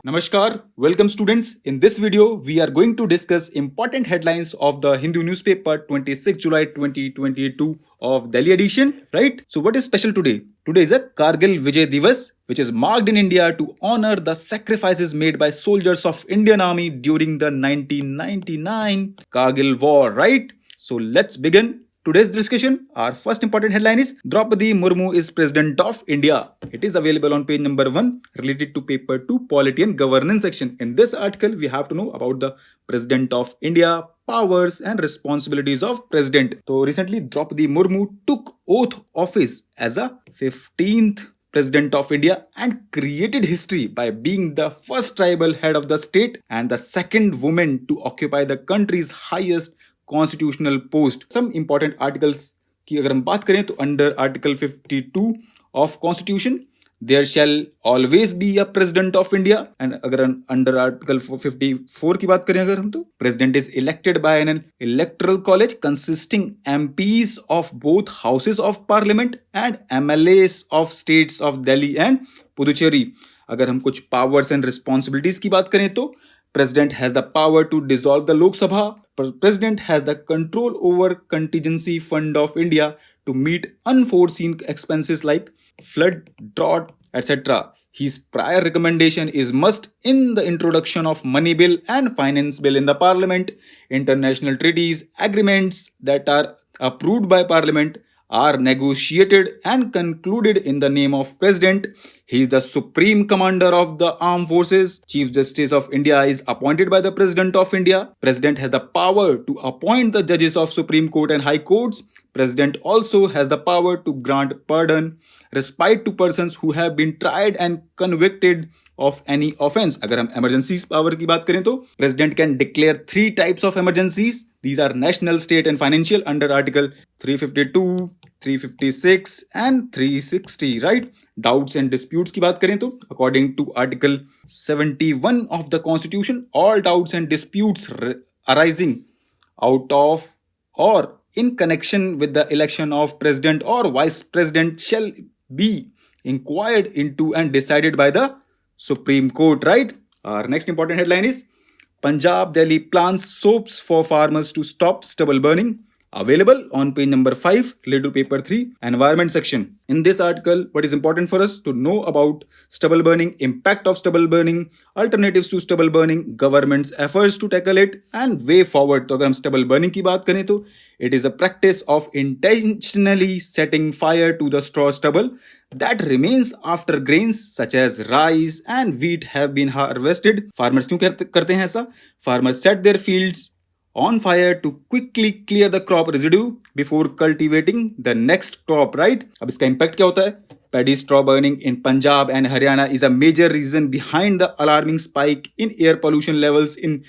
Namaskar, welcome students. In this video, we are going to discuss important headlines of the Hindu newspaper 26 July 2022 of Delhi edition, right? So what is special today? Today is a Kargil Vijay Divas, which is marked in India to honor the sacrifices made by soldiers of Indian Army during the 1999 Kargil War, right? So let's begin today's discussion. Our first important headline is Droupadi Murmu is President of India. It is available on page number 1 related to paper 2 Polity and Governance section. In this article, we have to know about the President of India, powers and responsibilities of President. So recently, Droupadi Murmu took oath office as a 15th President of India and created history by being the first tribal head of the state and the second woman to occupy the country's highest constitutional post. Some important articles की अगर हम बात करें तो under article 52 of constitution there shall always be a president of India. And अगर under article 54 की बात करें अगर हम तो president is elected by an electoral college consisting MPs of both houses of parliament and MLAs of states of Delhi and Puducherry. अगर हम कुछ पावर्स एंड रिस्पॉन्सिबिलिटीज की बात करें तो President has the power to dissolve the Lok Sabha. President has the control over contingency fund of India to meet unforeseen expenses like flood, drought, etc. His prior recommendation is must in the introduction of money bill and finance bill in the parliament. International treaties, agreements that are approved by parliament are negotiated and concluded in the name of President. He is the Supreme Commander of the Armed Forces. Chief Justice of India is appointed by the President of India. President has the power to appoint the judges of Supreme Court and High Courts. President also has the power to grant pardon, respite to persons who have been tried and convicted of any offense. अगर हम emergencies power की बात करें तो President can declare 3 types of emergencies. These are national, state and financial under Article 352, 356 and 360, right? Doubts and disputes की बात करें तो according to Article 71 of the Constitution, all doubts and disputes arising out of or in connection with the election of president or vice president shall be inquired into and decided by the Supreme Court, right? Our next important headline is Punjab Delhi plans sops for farmers to stop stubble burning. Available on page number 5 related to paper 3 environment section. In this article, what is important for us to know about stubble burning, impact of stubble burning, alternatives to stubble burning, government's efforts to tackle it and way forward. तो अगर हम stubble burning की बात करें तो it is a practice of intentionally setting fire to the straw stubble that remains after grains such as rice and wheat have been harvested. Farmers क्यों करते हैं ऐसा? Farmers set their fields on fire to quickly clear the crop residue before cultivating the next crop, right? अब इसका impact क्या होता है? Paddy straw burning in Punjab and Haryana is a major reason behind the alarming spike in air pollution levels in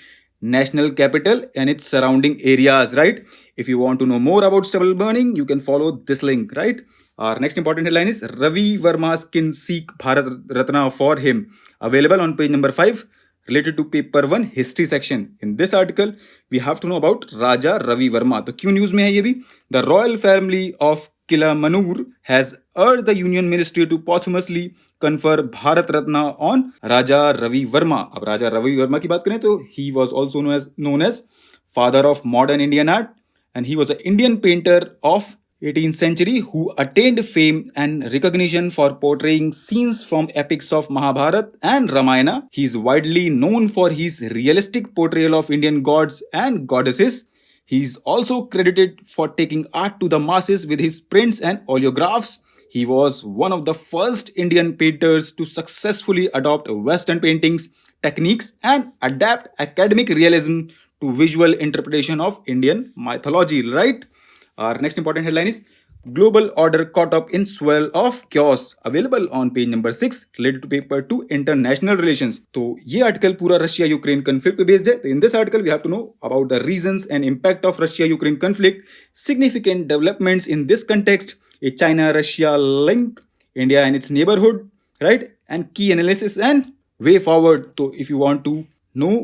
national capital and its surrounding areas, right? If you want to know more about stubble burning, you can follow this link, right? Our next important headline is Ravi Varma's kin seek Bharat Ratna for him. Available on page number 5. Related to paper 1 history section. In this article, we have to know about Raja Ravi Varma. तो क्यों news में है ये भी? The royal family of Kilamanur has urged the Union Ministry to posthumously confer Bharat Ratna on Raja Ravi Varma. अब राजा रवि वर्मा की बात करें तो he was also known as father of modern Indian art and he was an Indian painter of 18th century who attained fame and recognition for portraying scenes from epics of Mahabharata and Ramayana. He is widely known for his realistic portrayal of Indian gods and goddesses. He is also credited for taking art to the masses with his prints and oleographs. He was one of the first Indian painters to successfully adopt Western paintings techniques and adapt academic realism to visual interpretation of Indian mythology, right? Our next important headline is Global Order caught up in swirl of chaos. Available on page number 6 related to paper 2 international relations. तो ये article पूरा Russia Ukraine conflict पे based है. तो in this article we have to know about the reasons and impact of Russia Ukraine conflict, significant developments in this context, a China Russia link, India and its neighbourhood, right, and key analysis and way forward. So if you want to know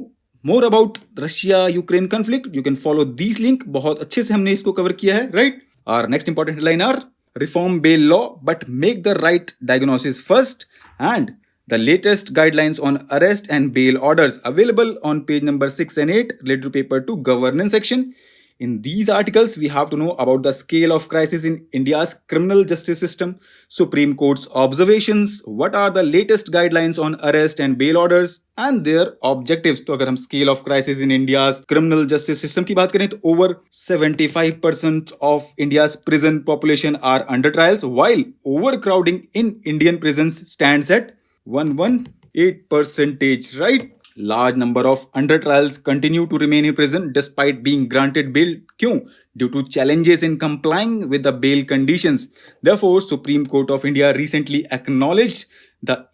more about Russia Ukraine conflict, you can follow these link. बहुत अच्छे से हमने इसको cover किया है, right? Our next important headline are reform bail law but make the right diagnosis first and The latest guidelines on arrest and bail orders available on page number 6 and 8 related to paper 2 governance section. In these articles, we have to know about the scale of crisis in India's criminal justice system, Supreme Court's observations, what are the latest guidelines on arrest and bail orders, and their objectives. तो अगर हम scale of crisis in India's criminal justice system की बात करें तो over 75% of India's prison population are under trials, while overcrowding in Indian prisons stands at 118%, right? Large number of under trials continue to remain in prison despite being granted bail. क्यों? Due to challenges in complying with the bail conditions. Therefore, Supreme Court of India recently acknowledged the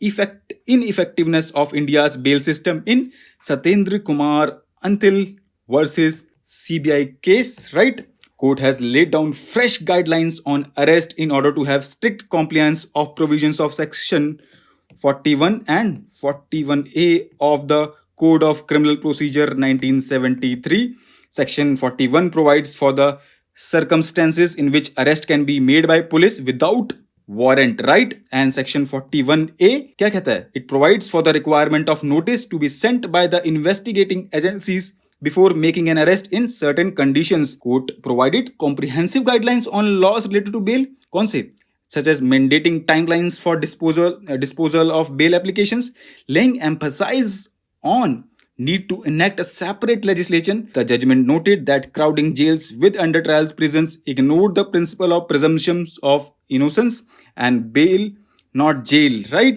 ineffectiveness of India's bail system in Satyendra Kumar Antil versus CBI case, right? Court has laid down fresh guidelines on arrest in order to have strict compliance of provisions of section 41 and 41A of the Code of Criminal Procedure 1973. Section 41 provides for the circumstances in which arrest can be made by police without warrant, right? And section 41A क्या कहता है? It provides for the requirement of notice to be sent by the investigating agencies before making an arrest in certain conditions. Court provided comprehensive guidelines on laws related to bail. कौन से? Such as mandating timelines for disposal of bail applications, laying emphasis on need to enact a separate legislation. The judgment noted that crowding jails with under trials prisons ignored the principle of presumptions of innocence and bail, not jail, right?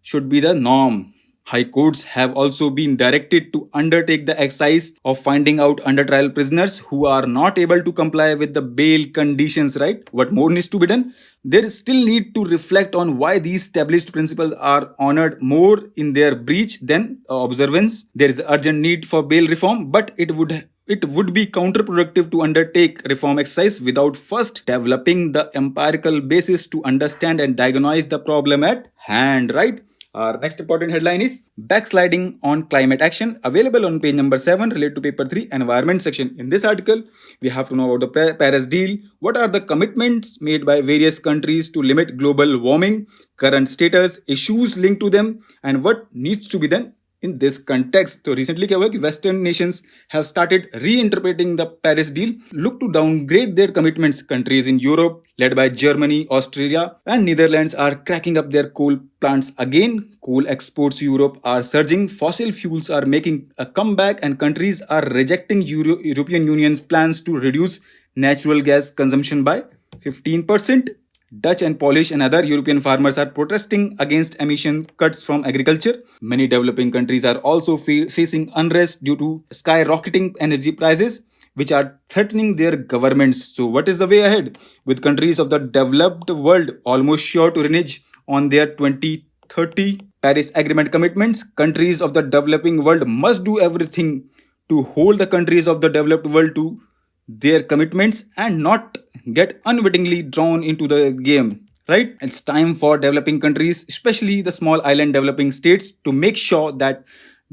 Should be the norm. High courts have also been directed to undertake the exercise of finding out under trial prisoners who are not able to comply with the bail conditions, right? What more needs to be done? There is still need to reflect on why these established principles are honored more in their breach than observance. There is urgent need for bail reform, but it would be counterproductive to undertake reform exercise without first developing the empirical basis to understand and diagnose the problem at hand, right? Our next important headline is Backsliding on Climate Action, available on page number 7 related to paper 3 environment section. In this article, we have to know about the Paris deal, what are the commitments made by various countries to limit global warming, current status, issues linked to them, and what needs to be done in this context. So recently क्या हुआ कि Western nations have started reinterpreting the Paris deal, look to downgrade their commitments. Countries in Europe, led by Germany, Austria, and Netherlands, are cracking up their coal plants again. Coal exports to Europe are surging. Fossil fuels are making a comeback, and countries are rejecting European Union's plans to reduce natural gas consumption by 15%. Dutch and Polish and other European farmers are protesting against emission cuts from agriculture. Many developing countries are also facing unrest due to skyrocketing energy prices, which are threatening their governments. So what is the way ahead? With countries of the developed world almost sure to renege on their 2030 Paris Agreement commitments, countries of the developing world must do everything to hold the countries of the developed world to their commitments and not get unwittingly drawn into the game, right? It's time for developing countries, especially the small island developing states, to make sure that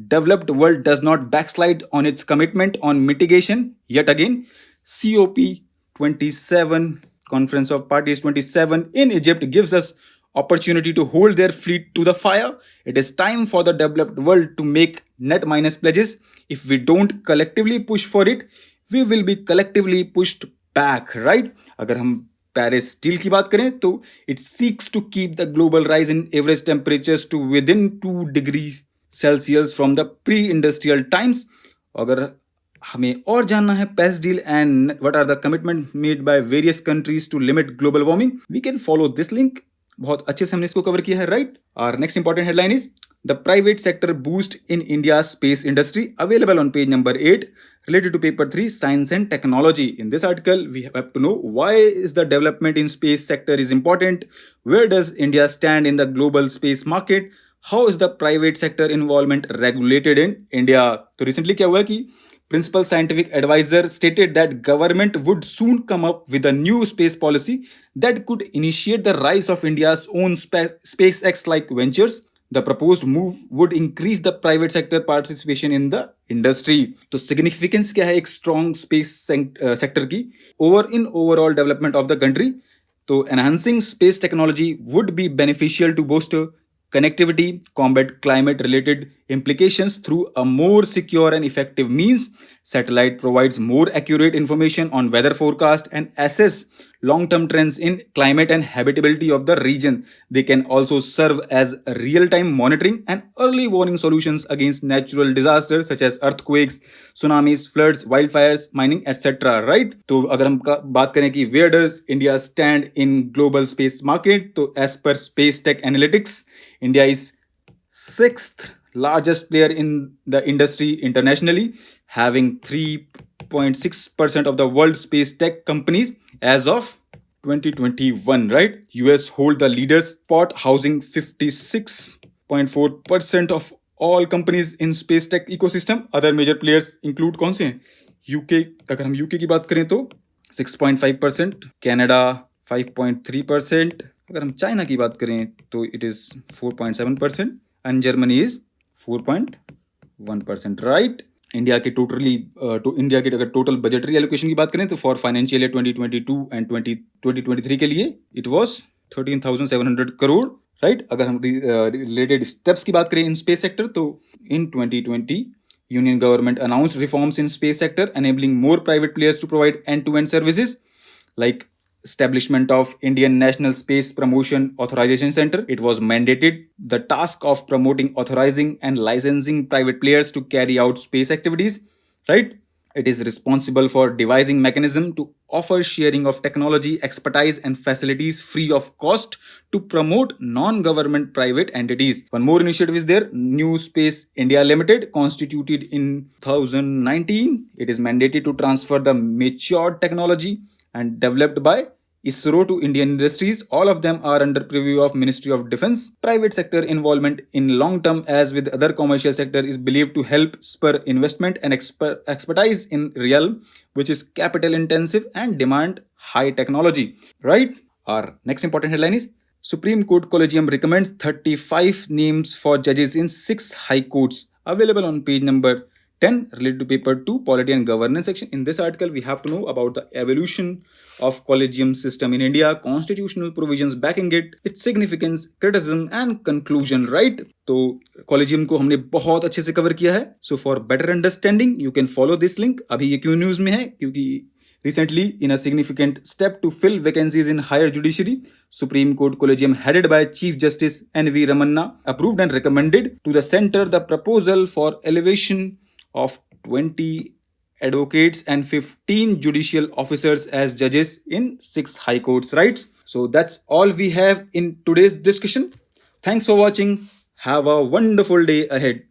developed world does not backslide on its commitment on mitigation. Yet again, COP27, Conference of Parties 27 in Egypt, gives us opportunity to hold their fleet to the fire. It is time for the developed world to make net minus pledges. If we don't collectively push for it, we will be collectively pushed back, right? अगर हम Paris deal की बात करें तो it seeks to keep the global rise in average temperatures to within 2 degrees Celsius from the pre-industrial times. अगर हमें और जानना है Paris deal and what are the commitments made by various countries to limit global warming, we can follow this link. बहुत अच्छे से हमने इसको कवर किया है, right? Our next important headline is the private sector boost in India's space industry, available on page number 8 related to paper 3 science and technology. In this article, we have to know why is the development in space sector is important, where does India stand in the global space market, how is the private sector involvement regulated in India. तो recently क्या हुआ कि principal scientific advisor stated that government would soon come up with a new space policy that could initiate the rise of India's own SpaceX-like ventures. The proposed move would increase the private sector participation in the industry. तो significance क्या है एक strong space sector की in overall development of the country. तो enhancing space technology would be beneficial to bolster connectivity, combat climate related implications through a more secure and effective means. Satellite provides more accurate information on weather forecast and assess long term trends in climate and habitability of the region. They can also serve as real time monitoring and early warning solutions against natural disasters such as earthquakes, tsunamis, floods, wildfires, mining, etc. Right? तो अगर हम बात करें कि where does India stand in global space market, तो as per Space Tech Analytics, India is sixth largest player in the industry internationally, having 3.6% of the world space tech companies as of 2021, right? US hold the leader's spot, housing 56.4% of all companies in space tech ecosystem. Other major players include कौन से हैं? UK, अगर हम UK की बात करें तो 6.5%, Canada 5.3%, अगर हम चाइना की बात करें तो it is 4.7% and Germany is 4.1%, right? India के इंडिया के अगर टोटल बजटरी एलोकेशन की बात करें तो फॉर फाइनेंशियल ईयर 2022 एंड 2023 के लिए इट वाज 13,700 करोड़, राइट? अगर हम रिलेटेड स्टेप्स की बात करें इन स्पेस सेक्टर तो इन 2020 Union government announced reforms in space sector, enabling more private players to provide end-to-end services like establishment of Indian National Space Promotion Authorization Center. It was mandated the task of promoting, authorizing, and licensing private players to carry out space activities, right? It is responsible for devising mechanism to offer sharing of technology, expertise, and facilities free of cost to promote non-government private entities. One more initiative is there, New Space India Limited, constituted in 2019. It is mandated to transfer the matured technology and developed by ISRO to Indian industries. All of them are under preview of Ministry of Defense. Private sector involvement in long term, as with other commercial sector, is believed to help spur investment and expertise in realm which is capital intensive and demand high technology, right? Our next important headline is Supreme Court Collegium recommends 35 names for judges in 6 high courts. Available on page number 10 related to paper 2 Polity and Governance section. In this article we have to know about the evolution of Collegium system in India, constitutional provisions backing it, its significance, criticism and conclusion, right? तो Collegium को हमने बहुत अच्छे से cover किया है. So for better understanding you can follow this link. अभी ये क्यों न्यूज में है? क्योंकि recently, in a significant step to fill vacancies in higher judiciary, Supreme Court Collegium headed by Chief Justice N.V. Ramanna approved and recommended to the center the proposal for elevation of 20 advocates and 15 judicial officers as judges in 6 high courts, right? So that's all we have in today's discussion. Thanks for watching. Have a wonderful day ahead.